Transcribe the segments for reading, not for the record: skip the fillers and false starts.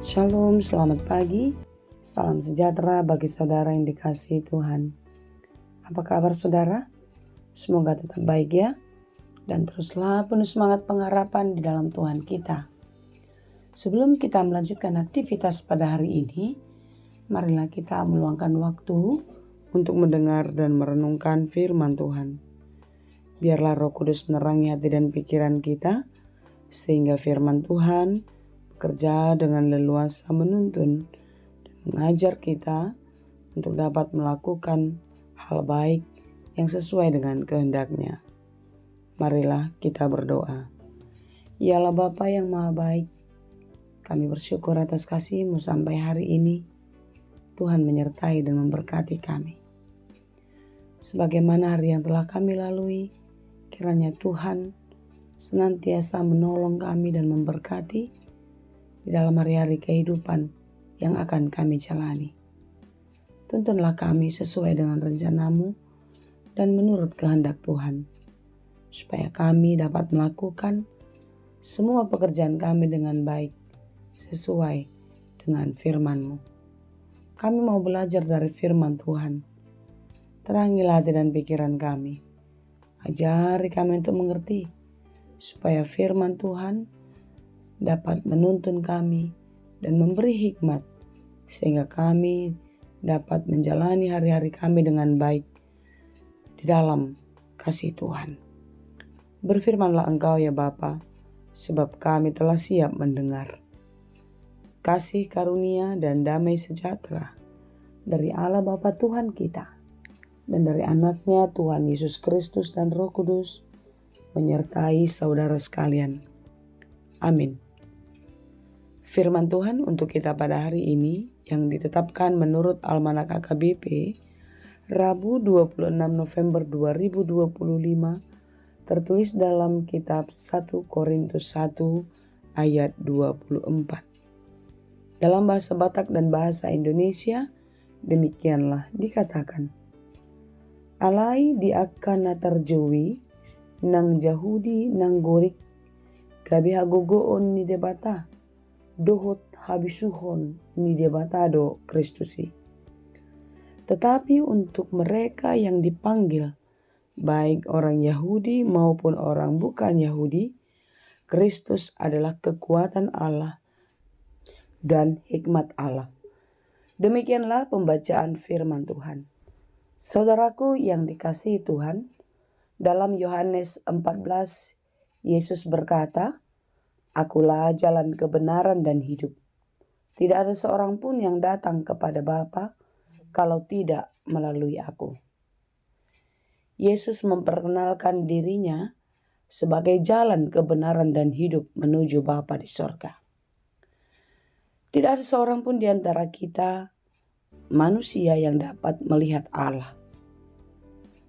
Shalom, selamat pagi. Salam sejahtera bagi saudara yang dikasihi Tuhan. Apa kabar saudara? Semoga tetap baik ya. Dan teruslah penuh semangat pengharapan di dalam Tuhan kita. Sebelum kita melanjutkan aktivitas pada hari ini, marilah kita meluangkan waktu untuk mendengar dan merenungkan firman Tuhan. Biarlah Roh Kudus menerangi hati dan pikiran kita, sehingga firman Tuhan bekerja dengan leluasa menuntun dan mengajar kita untuk dapat melakukan hal baik yang sesuai dengan kehendak-Nya. Marilah kita berdoa. Ya Allah Bapa yang Maha Baik, kami bersyukur atas kasih-Mu sampai hari ini. Tuhan menyertai dan memberkati kami. Sebagaimana hari yang telah kami lalui, kiranya Tuhan senantiasa menolong kami dan memberkati di dalam hari-hari kehidupan yang akan kami jalani. Tuntunlah kami sesuai dengan rencana-Mu dan menurut kehendak Tuhan, supaya kami dapat melakukan semua pekerjaan kami dengan baik, sesuai dengan firman-Mu. Kami mau belajar dari firman Tuhan. Terangilah hati dan pikiran kami. Ajari kami untuk mengerti, supaya firman Tuhan dapat menuntun kami dan memberi hikmat, sehingga kami dapat menjalani hari-hari kami dengan baik di dalam kasih Tuhan. Berfirmanlah Engkau ya Bapa, sebab kami telah siap mendengar. Kasih karunia dan damai sejahtera dari Allah Bapa Tuhan kita dan dari anaknya Tuhan Yesus Kristus dan Roh Kudus menyertai saudara sekalian. Amin. Firman Tuhan untuk kita pada hari ini yang ditetapkan menurut Almanak AKBP Rabu 26 November 2025 tertulis dalam kitab 1 Korintus 1 ayat 24. Dalam bahasa Batak dan bahasa Indonesia demikianlah dikatakan. Alai diakana terjowi nang Jahudi nang gorik gabi hagogoon ni debata dohot habisuhon ni debatado Kristusi. Tetapi untuk mereka yang dipanggil, baik orang Yahudi maupun orang bukan Yahudi, Kristus adalah kekuatan Allah dan hikmat Allah. Demikianlah pembacaan firman Tuhan. Saudaraku yang dikasihi Tuhan, dalam Yohanes 14, Yesus berkata, Akulah jalan kebenaran dan hidup. Tidak ada seorang pun yang datang kepada Bapa kalau tidak melalui aku. Yesus memperkenalkan dirinya sebagai jalan kebenaran dan hidup menuju Bapa di sorga. Tidak ada seorang pun di antara kita manusia yang dapat melihat Allah.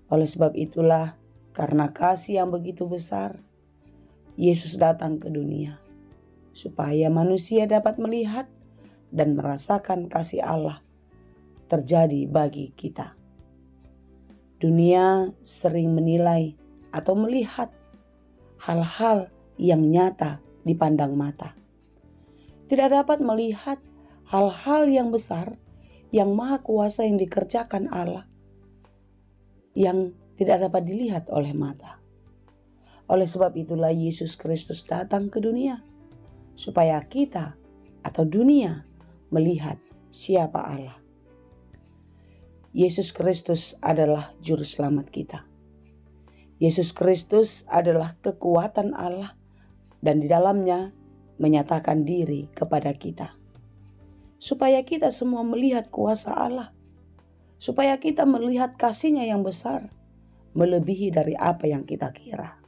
Oleh sebab itulah, karena kasih yang begitu besar, Yesus datang ke dunia supaya manusia dapat melihat dan merasakan kasih Allah terjadi bagi kita. Dunia sering menilai atau melihat hal-hal yang nyata dipandang mata. Tidak dapat melihat hal-hal yang besar, yang maha kuasa yang dikerjakan Allah, yang tidak dapat dilihat oleh mata. Oleh sebab itulah Yesus Kristus datang ke dunia, supaya kita atau dunia melihat siapa Allah. Yesus Kristus adalah juru selamat kita. Yesus Kristus adalah kekuatan Allah dan di dalamnya menyatakan diri kepada kita. Supaya kita semua melihat kuasa Allah. Supaya kita melihat kasih-Nya yang besar, melebihi dari apa yang kita kira.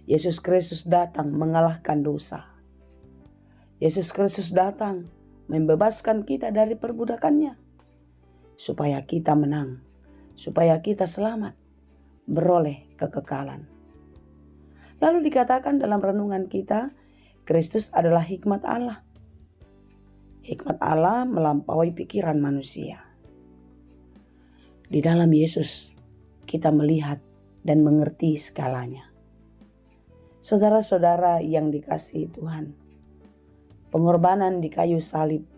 Yesus Kristus datang mengalahkan dosa. Yesus Kristus datang membebaskan kita dari perbudakannya, supaya kita menang, supaya kita selamat, beroleh kekekalan. Lalu dikatakan dalam renungan kita, Kristus adalah hikmat Allah. Hikmat Allah melampaui pikiran manusia. Di dalam Yesus kita melihat dan mengerti segalanya. Saudara-saudara yang dikasihi Tuhan, Pengorbanan di kayu salib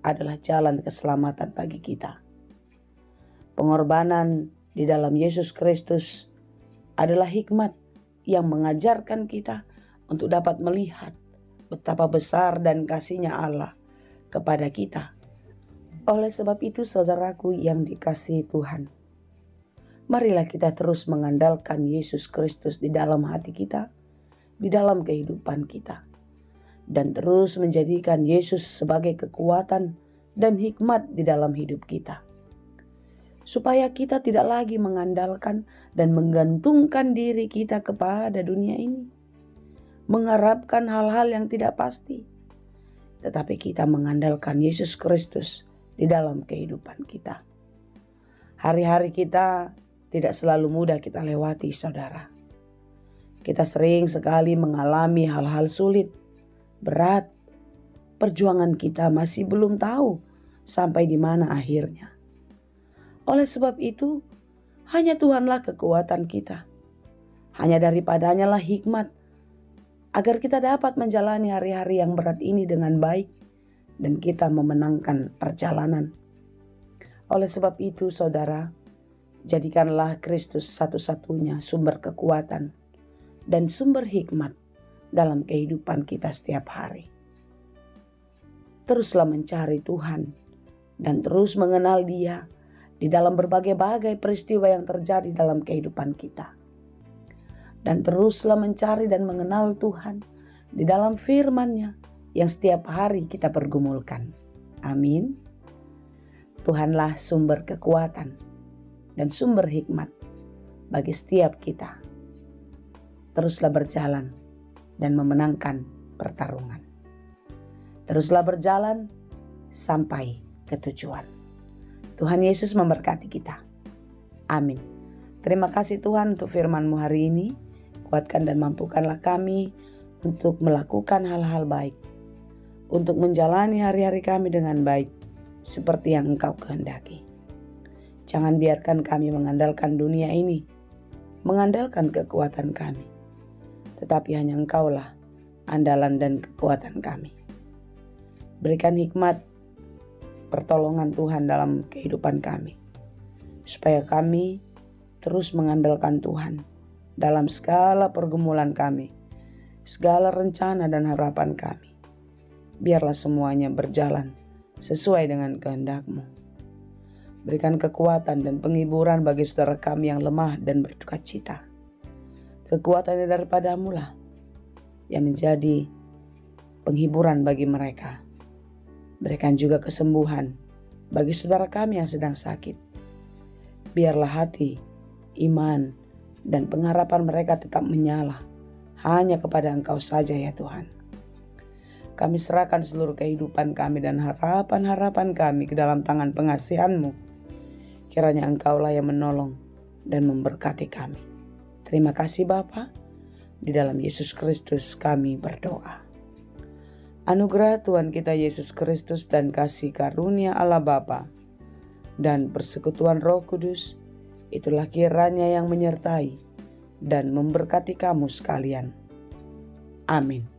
adalah jalan keselamatan bagi kita. Pengorbanan di dalam Yesus Kristus adalah hikmat yang mengajarkan kita untuk dapat melihat betapa besar dan kasih-Nya Allah kepada kita. Oleh sebab itu, saudaraku yang dikasihi Tuhan, marilah kita terus mengandalkan Yesus Kristus di dalam hati kita, di dalam kehidupan kita, dan terus menjadikan Yesus sebagai kekuatan dan hikmat di dalam hidup kita, supaya kita tidak lagi mengandalkan dan menggantungkan diri kita kepada dunia ini, mengharapkan hal-hal yang tidak pasti, tetapi kita mengandalkan Yesus Kristus di dalam kehidupan kita. Hari-hari kita tidak selalu mudah kita lewati, saudara. Kita sering sekali mengalami hal-hal sulit, berat. Perjuangan kita masih belum tahu sampai di mana akhirnya. Oleh sebab itu, hanya Tuhanlah kekuatan kita. Hanya daripadanya lah hikmat, agar kita dapat menjalani hari-hari yang berat ini dengan baik, dan kita memenangkan perjalanan. Oleh sebab itu, saudara, jadikanlah Kristus satu-satunya sumber kekuatan dan sumber hikmat dalam kehidupan kita setiap hari. Teruslah mencari Tuhan dan terus mengenal Dia di dalam berbagai-bagai peristiwa yang terjadi dalam kehidupan kita. Dan teruslah mencari dan mengenal Tuhan di dalam firman-Nya yang setiap hari kita pergumulkan. Amin. Tuhanlah sumber kekuatan dan sumber hikmat bagi setiap kita. Teruslah berjalan dan memenangkan pertarungan. Teruslah berjalan sampai ke tujuan. Tuhan Yesus memberkati kita. Amin. Terima kasih Tuhan untuk firman-Mu hari ini. Kuatkan dan mampukanlah kami untuk melakukan hal-hal baik, untuk menjalani hari-hari kami dengan baik, seperti yang Engkau kehendaki. Jangan biarkan kami mengandalkan dunia ini, mengandalkan kekuatan kami, tetapi hanya Engkaulah andalan dan kekuatan kami. Berikan hikmat, pertolongan Tuhan dalam kehidupan kami, supaya kami terus mengandalkan Tuhan dalam segala pergumulan kami, segala rencana dan harapan kami. Biarlah semuanya berjalan sesuai dengan kehendak-Mu. Berikan kekuatan dan penghiburan bagi saudara kami yang lemah dan berduka cita. Kekuatannya daripada-Mu lah yang menjadi penghiburan bagi mereka. Berikan juga kesembuhan bagi saudara kami yang sedang sakit. Biarlah hati, iman, dan pengharapan mereka tetap menyala hanya kepada Engkau saja ya Tuhan. Kami serahkan seluruh kehidupan kami dan harapan-harapan kami ke dalam tangan pengasihan-Mu. Kiranya Engkaulah yang menolong dan memberkati kami. Terima kasih Bapa. Di dalam Yesus Kristus kami berdoa. Anugerah Tuhan kita Yesus Kristus dan kasih karunia Allah Bapa dan persekutuan Roh Kudus, itulah kiranya yang menyertai dan memberkati kamu sekalian. Amin.